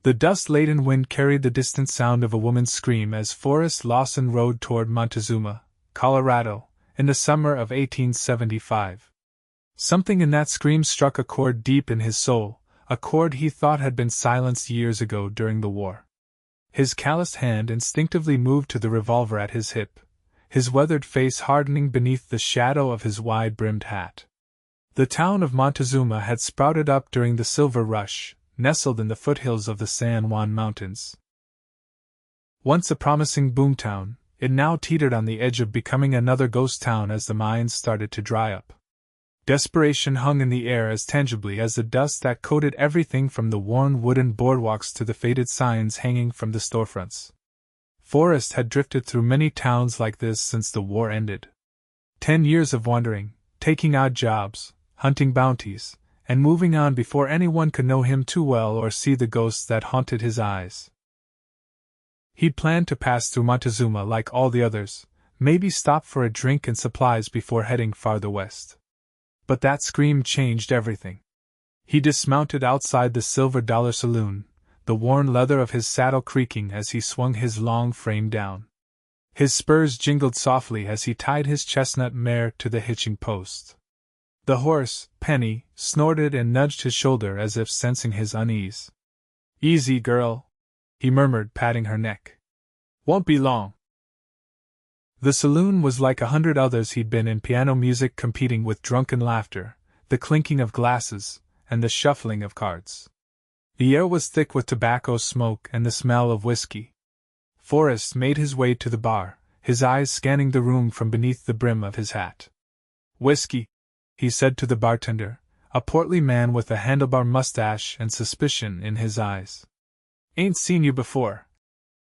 The dust-laden wind carried the distant sound of a woman's scream as Forrest Lawson rode toward Montezuma, Colorado, in the summer of 1875. Something in that scream struck a chord deep in his soul, a chord he thought had been silenced years ago during the war. His calloused hand instinctively moved to the revolver at his hip, his weathered face hardening beneath the shadow of his wide-brimmed hat. The town of Montezuma had sprouted up during the Silver Rush, nestled in the foothills of the San Juan Mountains. Once a promising boomtown, it now teetered on the edge of becoming another ghost town as the mines started to dry up. Desperation hung in the air as tangibly as the dust that coated everything from the worn wooden boardwalks to the faded signs hanging from the storefronts. Forrest had drifted through many towns like this since the war ended. 10 years of wandering, taking odd jobs, hunting bounties, and moving on before anyone could know him too well or see the ghosts that haunted his eyes. He'd planned to pass through Montezuma like all the others, maybe stop for a drink and supplies before heading farther west. But that scream changed everything. He dismounted outside the Silver Dollar Saloon, the worn leather of his saddle creaking as he swung his long frame down. His spurs jingled softly as he tied his chestnut mare to the hitching post. The horse, Penny, snorted and nudged his shoulder as if sensing his unease. "Easy, girl," he murmured, patting her neck. "Won't be long." The saloon was like 100 others he'd been in, piano music competing with drunken laughter, the clinking of glasses, and the shuffling of cards. The air was thick with tobacco smoke and the smell of whiskey. Forrest made his way to the bar, his eyes scanning the room from beneath the brim of his hat. "Whiskey," he said to the bartender, a portly man with a handlebar mustache and suspicion in his eyes. "Ain't seen you before,"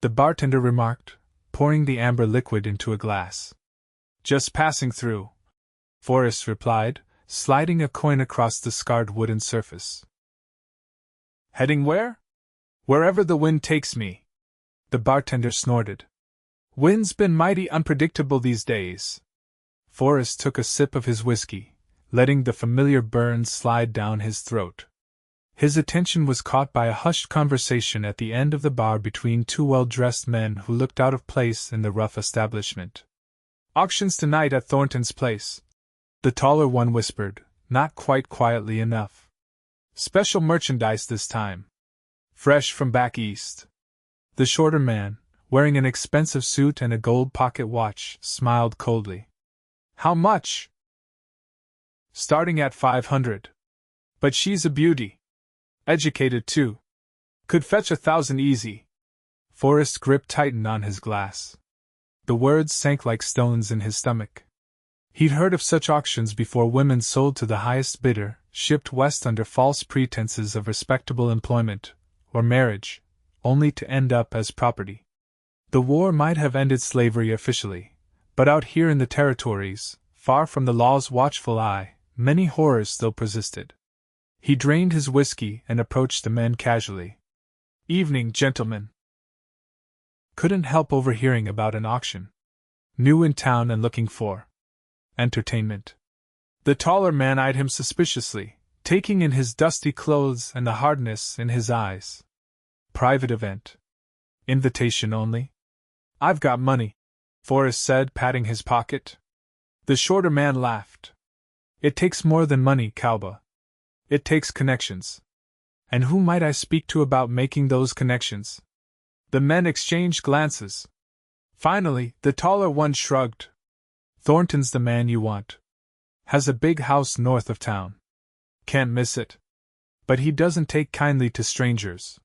the bartender remarked, pouring the amber liquid into a glass. "Just passing through," Forrest replied, sliding a coin across the scarred wooden surface. "Heading where?" "Wherever the wind takes me," the bartender snorted. "Wind's been mighty unpredictable these days." Forrest took a sip of his whiskey, letting the familiar burn slide down his throat. His attention was caught by a hushed conversation at the end of the bar between two well-dressed men who looked out of place in the rough establishment. "Auctions tonight at Thornton's place," the taller one whispered, not quite quietly enough. "Special merchandise this time. Fresh from back east." The shorter man, wearing an expensive suit and a gold pocket watch, smiled coldly. "How much?" "Starting at 500. But she's a beauty. Educated, too. Could fetch 1,000 easy." Forrest's grip tightened on his glass. The words sank like stones in his stomach. He'd heard of such auctions before, women sold to the highest bidder, shipped west under false pretenses of respectable employment, or marriage, only to end up as property. The war might have ended slavery officially, but out here in the territories, far from the law's watchful eye, many horrors still persisted. He drained his whiskey and approached the men casually. "Evening, gentlemen." Couldn't help overhearing about an auction. New in town and looking for entertainment. The taller man eyed him suspiciously, taking in his dusty clothes and the hardness in his eyes. "Private event. Invitation only." "I've got money," Forrest said, patting his pocket. The shorter man laughed. "It takes more than money, Cowboy. It takes connections." "And who might I speak to about making those connections?" The men exchanged glances. Finally, the taller one shrugged. "Thornton's the man you want. Has a big house north of town. Can't miss it. But he doesn't take kindly to strangers."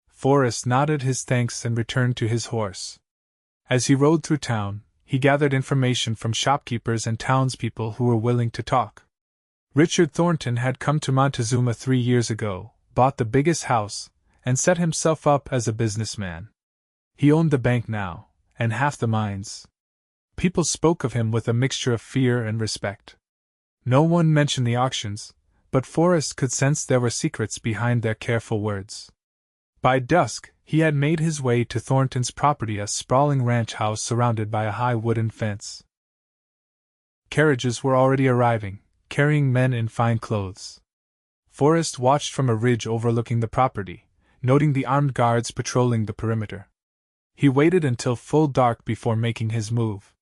Forrest nodded his thanks and returned to his horse. As he rode through town, he gathered information from shopkeepers and townspeople who were willing to talk. Richard Thornton had come to Montezuma 3 years ago, bought the biggest house, and set himself up as a businessman. He owned the bank now, and half the mines. People spoke of him with a mixture of fear and respect. No one mentioned the auctions, but Forrest could sense there were secrets behind their careful words. By dusk, he had made his way to Thornton's property, a sprawling ranch house surrounded by a high wooden fence. Carriages were already arriving, carrying men in fine clothes. Forrest watched from a ridge overlooking the property, noting the armed guards patrolling the perimeter. He waited until full dark before making his move.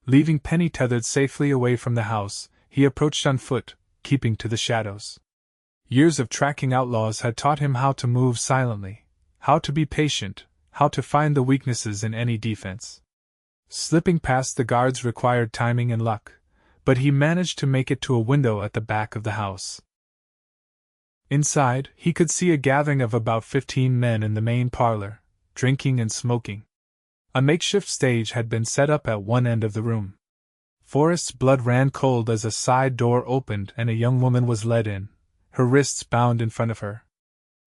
Leaving Penny tethered safely away from the house, he approached on foot, keeping to the shadows. Years of tracking outlaws had taught him how to move silently, how to be patient, how to find the weaknesses in any defense. Slipping past the guards required timing and luck, but he managed to make it to a window at the back of the house. Inside, he could see a gathering of about 15 men in the main parlor, drinking and smoking. A makeshift stage had been set up at one end of the room. Forrest's blood ran cold as a side door opened and a young woman was led in, her wrists bound in front of her.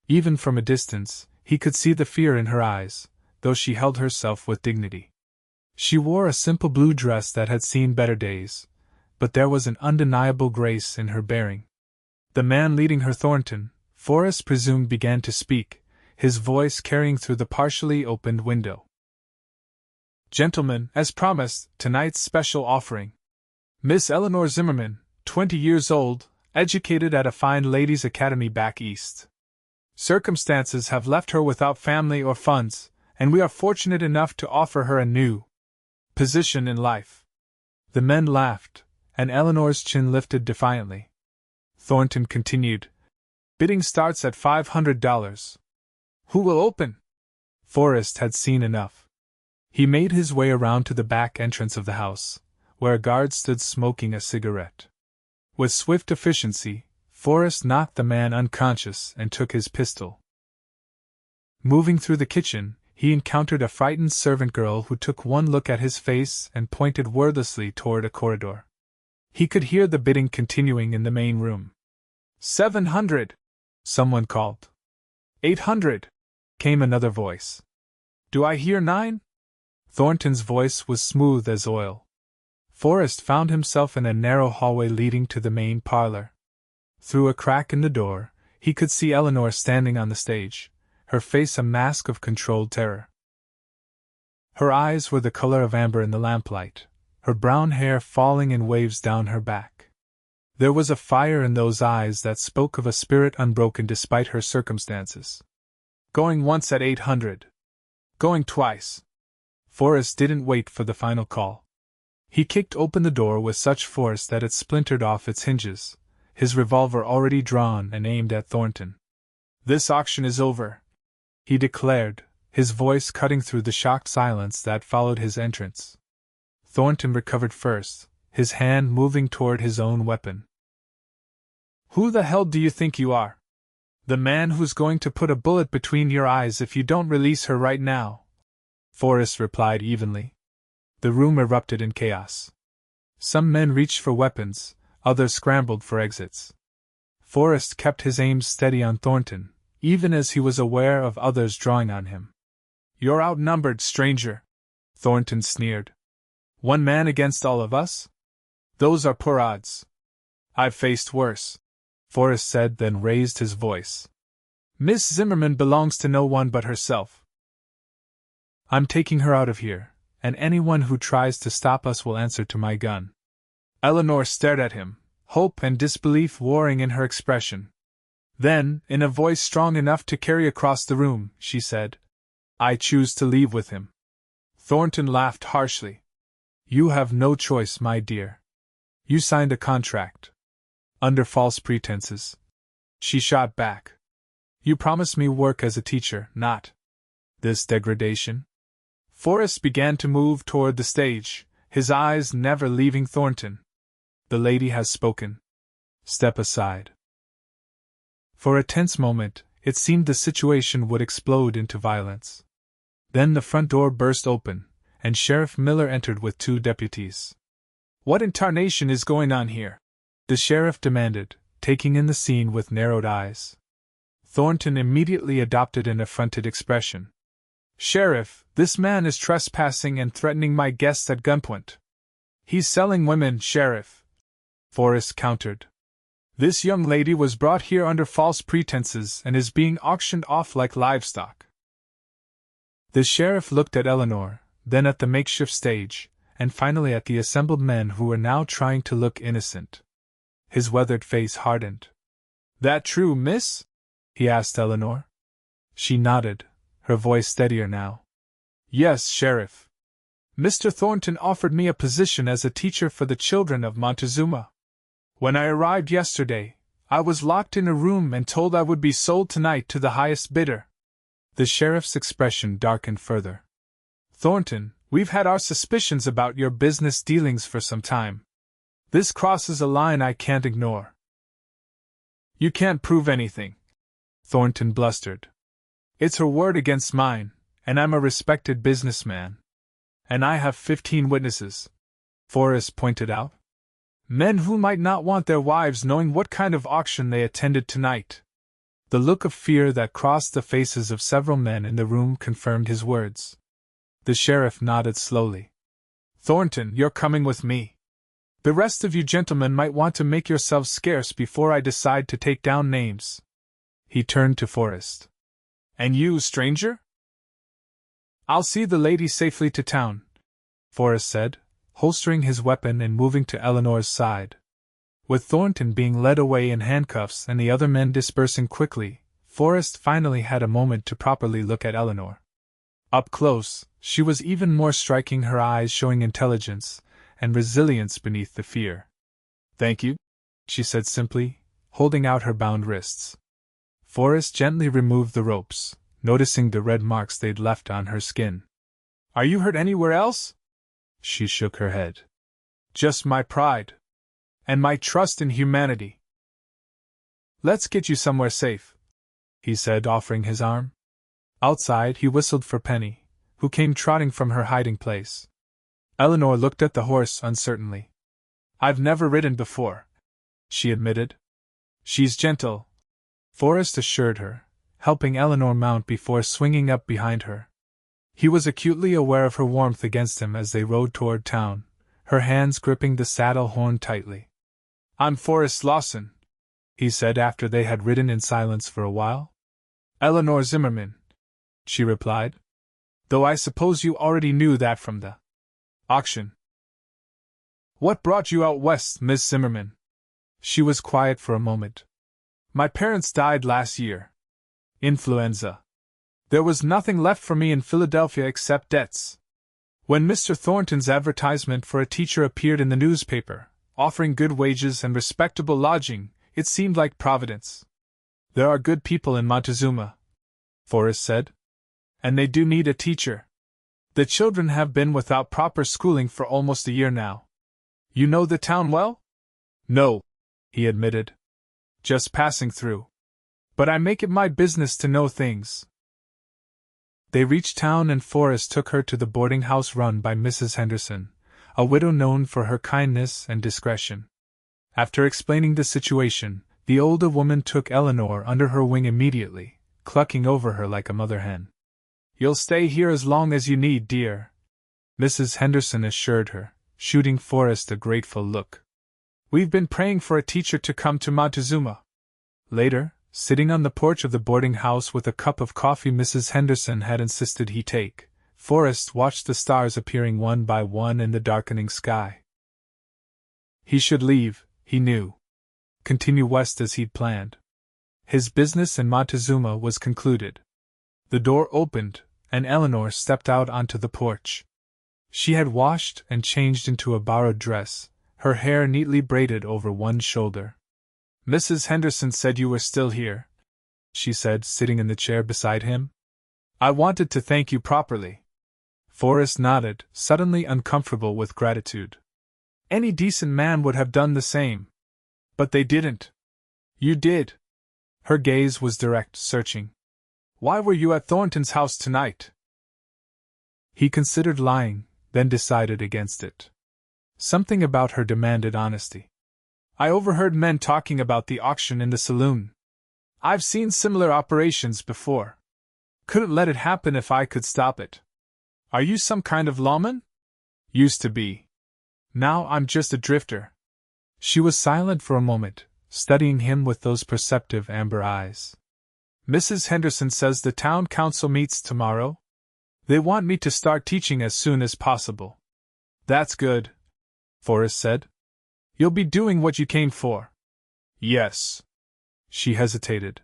Even from a distance, he could see the fear in her eyes, though she held herself with dignity. She wore a simple blue dress that had seen better days, but there was an undeniable grace in her bearing. The man leading her, Thornton, Forrest presumed, began to speak, his voice carrying through the partially opened window. "Gentlemen, as promised, tonight's special offering. Miss Eleanor Zimmerman, 20 years old, educated at a fine ladies' academy back east. Circumstances have left her without family or funds, and we are fortunate enough to offer her a new position in life." The men laughed, and Eleanor's chin lifted defiantly. Thornton continued, "Bidding starts at $500. Who will open?" Forrest had seen enough. He made his way around to the back entrance of the house, where a guard stood smoking a cigarette. With swift efficiency, Forrest knocked the man unconscious and took his pistol. Moving through the kitchen, he encountered a frightened servant girl who took one look at his face and pointed wordlessly toward a corridor. He could hear the bidding continuing in the main room. "700! Someone called. 800! Came another voice. "Do I hear 9? Thornton's voice was smooth as oil. Forrest found himself in a narrow hallway leading to the main parlor. Through a crack in the door, he could see Eleanor standing on the stage, her face a mask of controlled terror. Her eyes were the color of amber in the lamplight, her brown hair falling in waves down her back. There was a fire in those eyes that spoke of a spirit unbroken despite her circumstances. "Going once at 800. Going twice." Forrest didn't wait for the final call. He kicked open the door with such force that it splintered off its hinges, his revolver already drawn and aimed at Thornton. "This auction is over," he declared, his voice cutting through the shocked silence that followed his entrance. Thornton recovered first, his hand moving toward his own weapon. "Who the hell do you think you are? The man who's going to put a bullet between your eyes if you don't release her right now," Forrest replied evenly. The room erupted in chaos. Some men reached for weapons, others scrambled for exits. Forrest kept his aim steady on Thornton, even as he was aware of others drawing on him. "You're outnumbered, stranger," Thornton sneered. "One man against all of us? Those are poor odds. I've faced worse," Forrest said, then raised his voice. "Miss Zimmerman belongs to no one but herself. I'm taking her out of here, and anyone who tries to stop us will answer to my gun." Eleanor stared at him, hope and disbelief warring in her expression. Then, in a voice strong enough to carry across the room, she said, "I choose to leave with him." Thornton laughed harshly. "You have no choice, my dear. You signed a contract. Under false pretenses." She shot back. "You promised me work as a teacher, not this degradation." Forrest began to move toward the stage, his eyes never leaving Thornton. "The lady has spoken. Step aside." For a tense moment, it seemed the situation would explode into violence. Then the front door burst open, and Sheriff Miller entered with 2 deputies. "What in tarnation is going on here?" the sheriff demanded, taking in the scene with narrowed eyes. Thornton immediately adopted an affronted expression. "Sheriff, this man is trespassing and threatening my guests at gunpoint." "He's selling women, Sheriff," Forrest countered. "This young lady was brought here under false pretenses and is being auctioned off like livestock." The sheriff looked at Eleanor, then at the makeshift stage, and finally at the assembled men who were now trying to look innocent. His weathered face hardened. "That true, miss?" he asked Eleanor. She nodded, her voice steadier now. Yes, Sheriff. Mr. Thornton offered me a position as a teacher for the children of Montezuma. When I arrived yesterday, I was locked in a room and told I would be sold tonight to the highest bidder. The sheriff's expression darkened further. Thornton, we've had our suspicions about your business dealings for some time. This crosses a line I can't ignore. You can't prove anything, Thornton blustered. It's her word against mine, and I'm a respected businessman. And I have 15 witnesses, Forrest pointed out. Men who might not want their wives knowing what kind of auction they attended tonight. The look of fear that crossed the faces of several men in the room confirmed his words. The sheriff nodded slowly. Thornton, you're coming with me. The rest of you gentlemen might want to make yourselves scarce before I decide to take down names. He turned to Forrest. And you, stranger? I'll see the lady safely to town, Forrest said, holstering his weapon and moving to Eleanor's side. With Thornton being led away in handcuffs and the other men dispersing quickly, Forrest finally had a moment to properly look at Eleanor. Up close, she was even more striking, her eyes showing intelligence and resilience beneath the fear. Thank you, she said simply, holding out her bound wrists. Forrest gently removed the ropes, noticing the red marks they'd left on her skin. Are you hurt anywhere else? She shook her head. Just my pride. And my trust in humanity. Let's get you somewhere safe, he said, offering his arm. Outside, he whistled for Penny, who came trotting from her hiding place. Eleanor looked at the horse uncertainly. I've never ridden before, she admitted. She's gentle, Forrest assured her, helping Eleanor mount before swinging up behind her. He was acutely aware of her warmth against him as they rode toward town, her hands gripping the saddle horn tightly. I'm Forrest Lawson, he said after they had ridden in silence for a while. Eleanor Zimmerman, she replied. Though I suppose you already knew that from the auction. What brought you out west, Miss Zimmerman? She was quiet for a moment. My parents died last year. Influenza. There was nothing left for me in Philadelphia except debts. When Mr. Thornton's advertisement for a teacher appeared in the newspaper, offering good wages and respectable lodging, it seemed like Providence. There are good people in Montezuma, Forrest said. And they do need a teacher. The children have been without proper schooling for almost a year now. You know the town well? No, he admitted. Just passing through. But I make it my business to know things. They reached town and Forrest took her to the boarding house run by Mrs. Henderson, a widow known for her kindness and discretion. After explaining the situation, the older woman took Eleanor under her wing immediately, clucking over her like a mother hen. You'll stay here as long as you need, dear, Mrs. Henderson assured her, shooting Forrest a grateful look. We've been praying for a teacher to come to Montezuma. Later, sitting on the porch of the boarding house with a cup of coffee Mrs. Henderson had insisted he take, Forrest watched the stars appearing one by one in the darkening sky. He should leave, he knew. Continue west as he'd planned. His business in Montezuma was concluded. The door opened, and Eleanor stepped out onto the porch. She had washed and changed into a borrowed dress, her hair neatly braided over one shoulder. Mrs. Henderson said you were still here, she said, sitting in the chair beside him. I wanted to thank you properly. Forrest nodded, suddenly uncomfortable with gratitude. Any decent man would have done the same. But they didn't. You did. Her gaze was direct, searching. Why were you at Thornton's house tonight? He considered lying, then decided against it. Something about her demanded honesty. I overheard men talking about the auction in the saloon. I've seen similar operations before. Couldn't let it happen if I could stop it. Are you some kind of lawman? Used to be. Now I'm just a drifter. She was silent for a moment, studying him with those perceptive amber eyes. Mrs. Henderson says the town council meets tomorrow. They want me to start teaching as soon as possible. That's good, Forrest said. You'll be doing what you came for. Yes. She hesitated.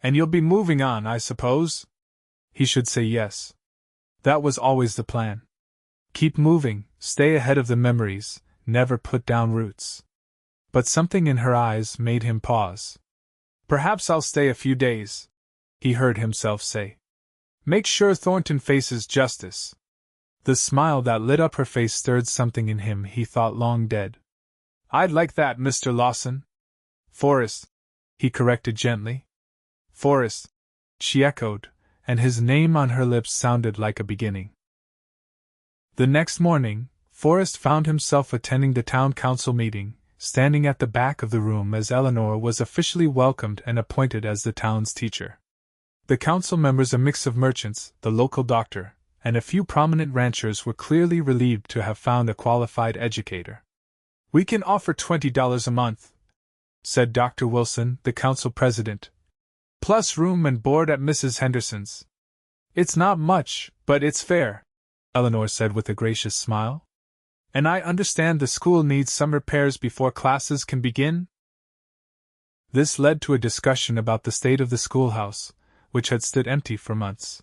And you'll be moving on, I suppose? He should say yes. That was always the plan. Keep moving, stay ahead of the memories, never put down roots. But something in her eyes made him pause. Perhaps I'll stay a few days, he heard himself say. Make sure Thornton faces justice. The smile that lit up her face stirred something in him he thought long dead. I'd like that, Mr. Lawson. Forrest, he corrected gently. Forrest, she echoed, and his name on her lips sounded like a beginning. The next morning, Forrest found himself attending the town council meeting, standing at the back of the room as Eleanor was officially welcomed and appointed as the town's teacher. The council members, a mix of merchants, the local doctor, and a few prominent ranchers, were clearly relieved to have found a qualified educator. We can offer $20 a month, said Dr. Wilson, the council president, plus room and board at Mrs. Henderson's. It's not much, but it's fair, Eleanor said with a gracious smile. And I understand the school needs some repairs before classes can begin? This led to a discussion about the state of the schoolhouse, which had stood empty for months.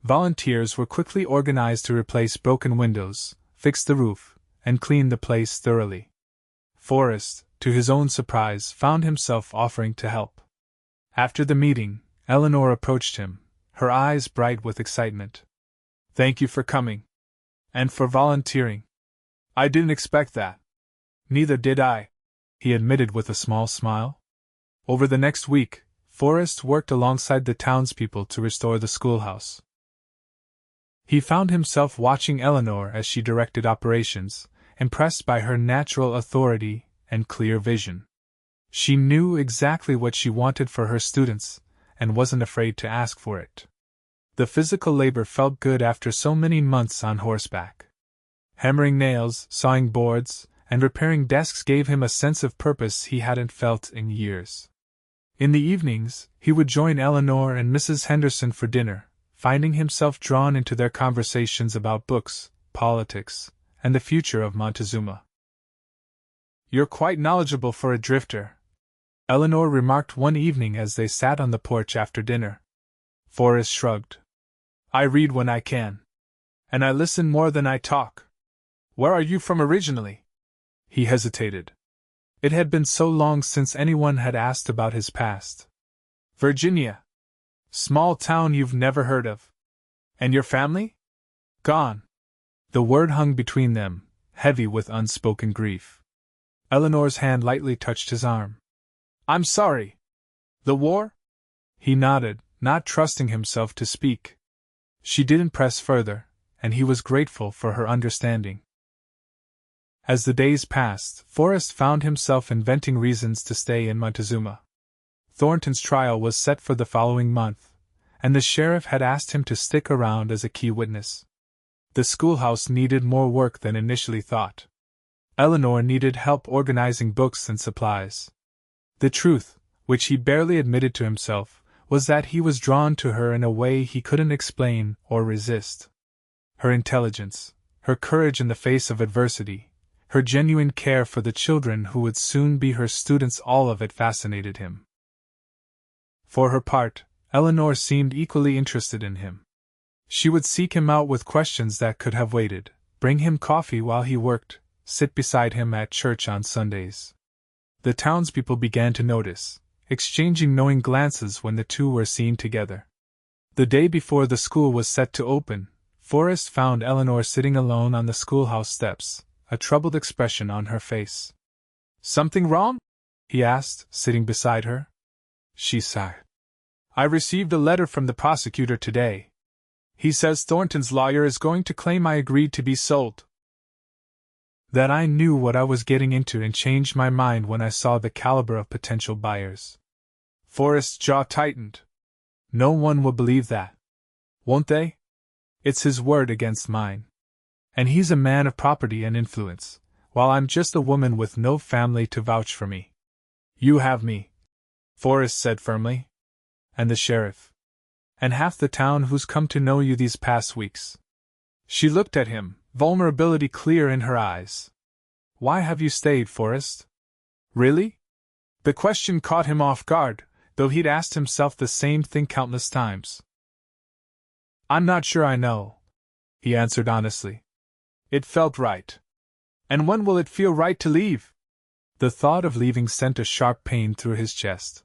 Volunteers were quickly organized to replace broken windows, fix the roof, and clean the place thoroughly. Forrest, to his own surprise, found himself offering to help. After the meeting, Eleanor approached him, her eyes bright with excitement. Thank you for coming. And for volunteering. I didn't expect that. Neither did I, he admitted with a small smile. Over the next week, Forrest worked alongside the townspeople to restore the schoolhouse. He found himself watching Eleanor as she directed operations, impressed by her natural authority and clear vision. She knew exactly what she wanted for her students, and wasn't afraid to ask for it. The physical labor felt good after so many months on horseback. Hammering nails, sawing boards, and repairing desks gave him a sense of purpose he hadn't felt in years. In the evenings, he would join Eleanor and Mrs. Henderson for dinner, finding himself drawn into their conversations about books, politics, and the future of Montezuma. You're quite knowledgeable for a drifter, Eleanor remarked one evening as they sat on the porch after dinner. Forrest shrugged. I read when I can. And I listen more than I talk. Where are you from originally? He hesitated. It had been so long since anyone had asked about his past. Virginia. Small town you've never heard of. And your family? Gone. The word hung between them, heavy with unspoken grief. Eleanor's hand lightly touched his arm. I'm sorry. The war? He nodded, not trusting himself to speak. She didn't press further, and he was grateful for her understanding. As the days passed, Forrest found himself inventing reasons to stay in Montezuma. Thornton's trial was set for the following month, and the sheriff had asked him to stick around as a key witness. The schoolhouse needed more work than initially thought. Eleanor needed help organizing books and supplies. The truth, which he barely admitted to himself, was that he was drawn to her in a way he couldn't explain or resist. Her intelligence, her courage in the face of adversity, her genuine care for the children who would soon be her students, all of it fascinated him. For her part, Eleanor seemed equally interested in him. She would seek him out with questions that could have waited, bring him coffee while he worked, sit beside him at church on Sundays. The townspeople began to notice, exchanging knowing glances when the two were seen together. The day before the school was set to open, Forrest found Eleanor sitting alone on the schoolhouse steps, a troubled expression on her face. Something wrong? He asked, sitting beside her. She sighed. I received a letter from the prosecutor today. He says Thornton's lawyer is going to claim I agreed to be sold. That I knew what I was getting into and changed my mind when I saw the caliber of potential buyers. Forrest's jaw tightened. No one will believe that. Won't they? It's his word against mine. And he's a man of property and influence, while I'm just a woman with no family to vouch for me. You have me, Forrest said firmly. And the sheriff. And half the town who's come to know you these past weeks. She looked at him, vulnerability clear in her eyes. Why have you stayed, Forrest? Really? The question caught him off guard, though he'd asked himself the same thing countless times. "I'm not sure I know," he answered honestly. "It felt right. And when will it feel right to leave?" The thought of leaving sent a sharp pain through his chest.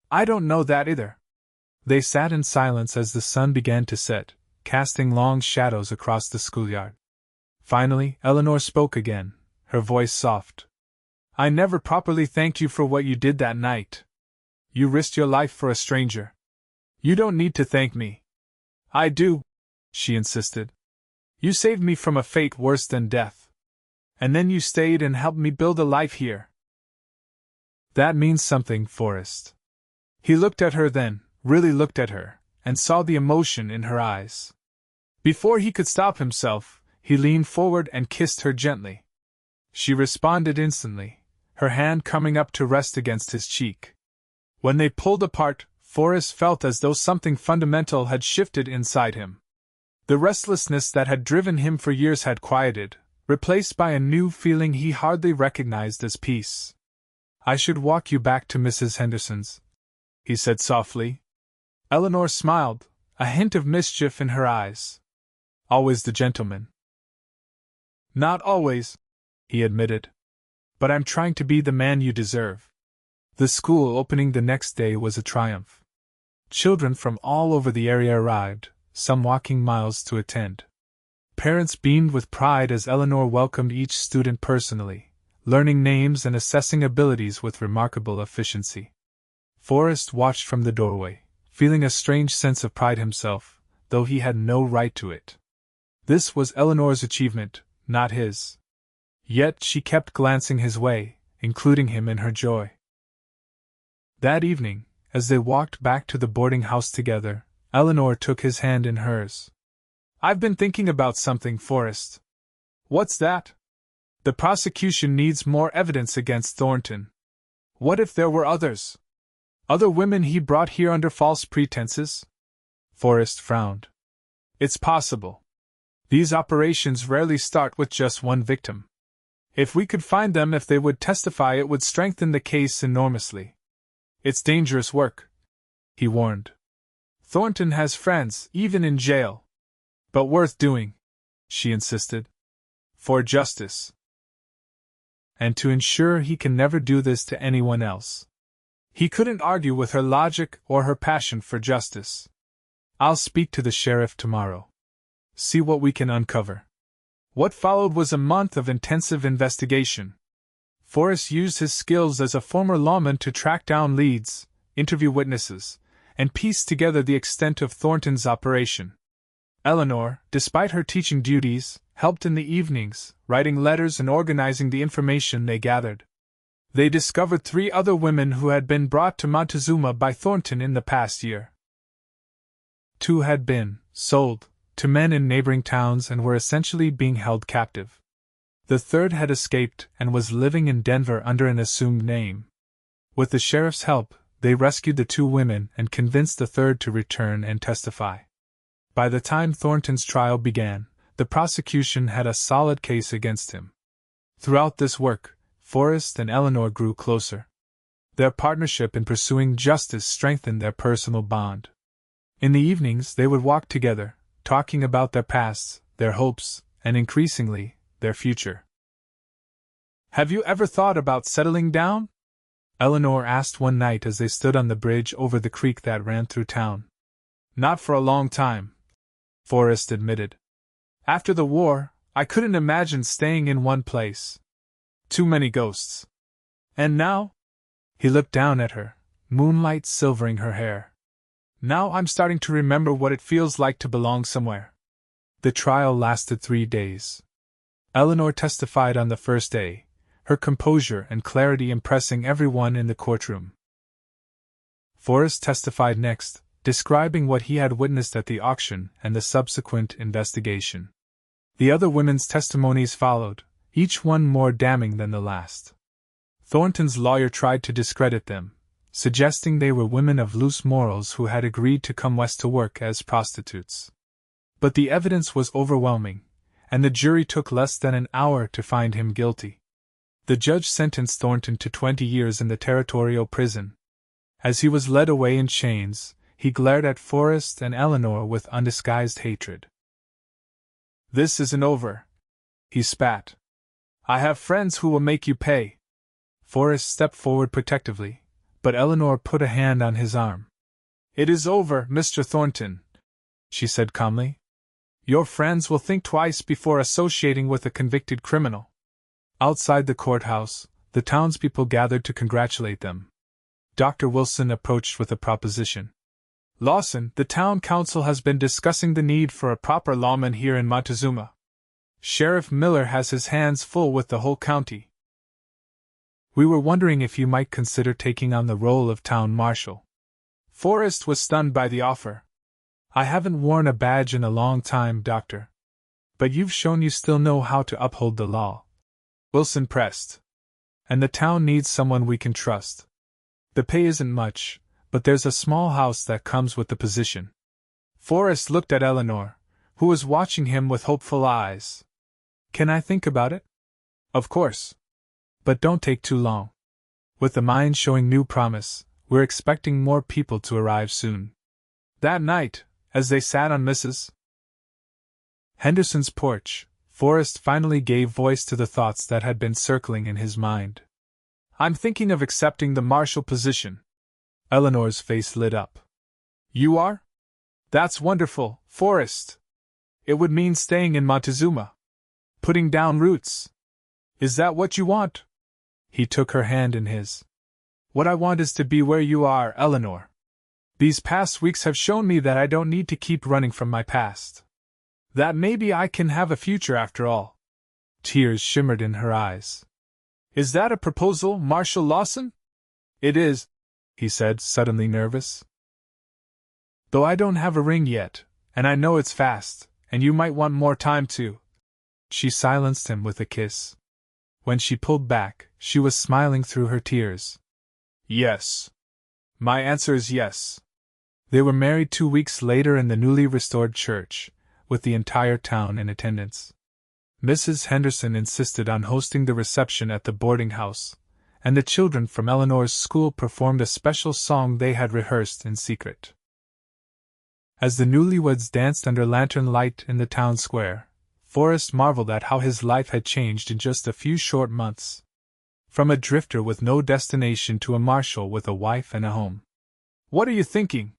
"I don't know that either." They sat in silence as the sun began to set, casting long shadows across the schoolyard. Finally, Eleanor spoke again, her voice soft. "I never properly thanked you for what you did that night. You risked your life for a stranger. You don't need to thank me." "I do," she insisted. "You saved me from a fate worse than death. And then you stayed and helped me build a life here." "That means something, Forrest." He looked at her then, really looked at her, and saw the emotion in her eyes. Before he could stop himself, he leaned forward and kissed her gently. She responded instantly, her hand coming up to rest against his cheek. When they pulled apart, Forrest felt as though something fundamental had shifted inside him. The restlessness that had driven him for years had quieted, replaced by a new feeling he hardly recognized as peace. "I should walk you back to Mrs. Henderson's," he said softly. Eleanor smiled, a hint of mischief in her eyes. "Always the gentleman." "Not always," he admitted. "But I'm trying to be the man you deserve." The school opening the next day was a triumph. Children from all over the area arrived, some walking miles to attend. Parents beamed with pride as Eleanor welcomed each student personally, learning names and assessing abilities with remarkable efficiency. Forrest watched from the doorway, feeling a strange sense of pride himself, though he had no right to it. This was Eleanor's achievement, not his. Yet she kept glancing his way, including him in her joy. That evening, as they walked back to the boarding house together, Eleanor took his hand in hers. "I've been thinking about something, Forrest." "What's that?" "The prosecution needs more evidence against Thornton. What if there were others? Other women he brought here under false pretenses?" Forrest frowned. "It's possible. These operations rarely start with just one victim. If we could find them, if they would testify, it would strengthen the case enormously. It's dangerous work," he warned. "Thornton has friends, even in jail." "But worth doing," she insisted. "For justice. And to ensure he can never do this to anyone else." He couldn't argue with her logic or her passion for justice. "I'll speak to the sheriff tomorrow. See what we can uncover." What followed was a month of intensive investigation. Forrest used his skills as a former lawman to track down leads, interview witnesses, and piece together the extent of Thornton's operation. Eleanor, despite her teaching duties, helped in the evenings, writing letters and organizing the information they gathered. They discovered 3 other women who had been brought to Montezuma by Thornton in the past year. 2 had been sold to men in neighboring towns and were essentially being held captive. The 3rd had escaped and was living in Denver under an assumed name. With the sheriff's help, they rescued the 2 women and convinced the 3rd to return and testify. By the time Thornton's trial began, the prosecution had a solid case against him. Throughout this work, Forrest and Eleanor grew closer. Their partnership in pursuing justice strengthened their personal bond. In the evenings, they would walk together, talking about their pasts, their hopes, and increasingly, their future. "Have you ever thought about settling down?" Eleanor asked one night as they stood on the bridge over the creek that ran through town. "Not for a long time," Forrest admitted. "After the war, I couldn't imagine staying in one place. Too many ghosts. And now?" He looked down at her, moonlight silvering her hair. "Now I'm starting to remember what it feels like to belong somewhere." The trial lasted 3 days. Eleanor testified on the first day, her composure and clarity impressing everyone in the courtroom. Forrest testified next, describing what he had witnessed at the auction and the subsequent investigation. The other women's testimonies followed, each one more damning than the last. Thornton's lawyer tried to discredit them, suggesting they were women of loose morals who had agreed to come west to work as prostitutes. But the evidence was overwhelming, and the jury took less than an hour to find him guilty. The judge sentenced Thornton to 20 years in the territorial prison. As he was led away in chains, he glared at Forrest and Eleanor with undisguised hatred. "This isn't over," he spat. "I have friends who will make you pay." Forrest stepped forward protectively, but Eleanor put a hand on his arm. "It is over, Mr. Thornton," she said calmly. "Your friends will think twice before associating with a convicted criminal." Outside the courthouse, the townspeople gathered to congratulate them. Dr. Wilson approached with a proposition. "Lawson, the town council has been discussing the need for a proper lawman here in Montezuma. Sheriff Miller has his hands full with the whole county. We were wondering if you might consider taking on the role of town marshal." Forrest was stunned by the offer. "I haven't worn a badge in a long time, Doctor. But you've shown you still know how to uphold the law," Wilson pressed. "And the town needs someone we can trust. The pay isn't much, but there's a small house that comes with the position." Forrest looked at Eleanor, who was watching him with hopeful eyes. "Can I think about it?" "Of course. But don't take too long. With the mines showing new promise, we're expecting more people to arrive soon." That night, as they sat on Mrs. Henderson's porch, Forrest finally gave voice to the thoughts that had been circling in his mind. "I'm thinking of accepting the marshal position." Eleanor's face lit up. "You are? That's wonderful, Forrest. It would mean staying in Montezuma. Putting down roots. Is that what you want?" He took her hand in his. "What I want is to be where you are, Eleanor. These past weeks have shown me that I don't need to keep running from my past. That maybe I can have a future after all." Tears shimmered in her eyes. "Is that a proposal, Marshal Lawson?" "It is," he said, suddenly nervous. "Though I don't have a ring yet, and I know it's fast, and you might want more time too." She silenced him with a kiss. When she pulled back, she was smiling through her tears. "Yes. My answer is yes." They were married 2 weeks later in the newly restored church, with the entire town in attendance. Mrs. Henderson insisted on hosting the reception at the boarding house, and the children from Eleanor's school performed a special song they had rehearsed in secret. As the newlyweds danced under lantern light in the town square, Forrest marveled at how his life had changed in just a few short months. From a drifter with no destination to a marshal with a wife and a home. "What are you thinking?"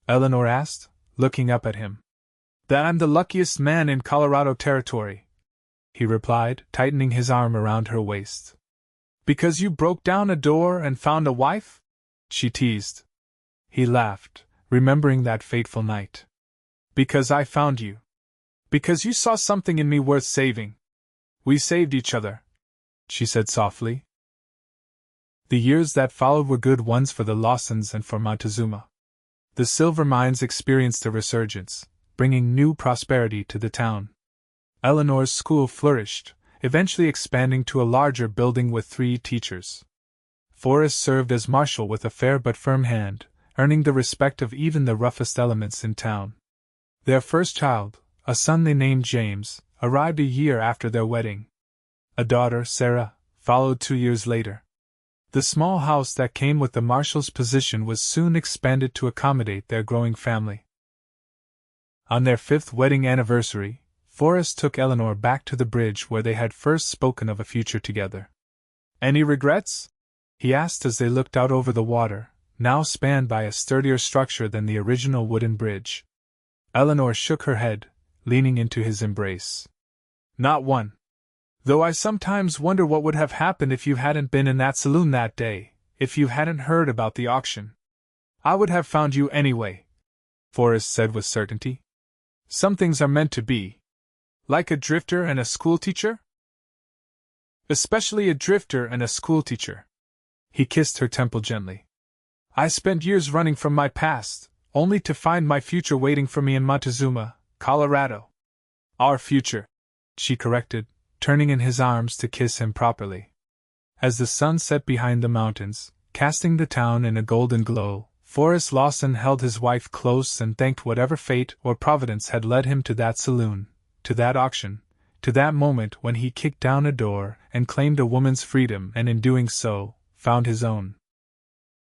Eleanor asked, looking up at him. "That I'm the luckiest man in Colorado Territory," he replied, tightening his arm around her waist. "Because you broke down a door and found a wife?" she teased. He laughed, remembering that fateful night. "Because I found you. Because you saw something in me worth saving. We saved each other," she said softly. The years that followed were good ones for the Lawsons and for Montezuma. The silver mines experienced a resurgence, bringing new prosperity to the town. Eleanor's school flourished, eventually expanding to a larger building with 3 teachers. Forrest served as marshal with a fair but firm hand, earning the respect of even the roughest elements in town. Their first child, a son they named James, arrived a year after their wedding. A daughter, Sarah, followed 2 years later. The small house that came with the marshal's position was soon expanded to accommodate their growing family. On their 5th wedding anniversary, Forrest took Eleanor back to the bridge where they had first spoken of a future together. "Any regrets?" he asked as they looked out over the water, now spanned by a sturdier structure than the original wooden bridge. Eleanor shook her head, leaning into his embrace. "Not one. Though I sometimes wonder what would have happened if you hadn't been in that saloon that day, if you hadn't heard about the auction. I would have found you anyway," Forrest said with certainty. "Some things are meant to be. Like a drifter and a schoolteacher?" "Especially a drifter and a schoolteacher." He kissed her temple gently. "I spent years running from my past, only to find my future waiting for me in Montezuma, Colorado." "Our future," she corrected, turning in his arms to kiss him properly. As the sun set behind the mountains, casting the town in a golden glow, Forrest Lawson held his wife close and thanked whatever fate or providence had led him to that saloon, to that auction, to that moment when he kicked down a door and claimed a woman's freedom and in doing so, found his own.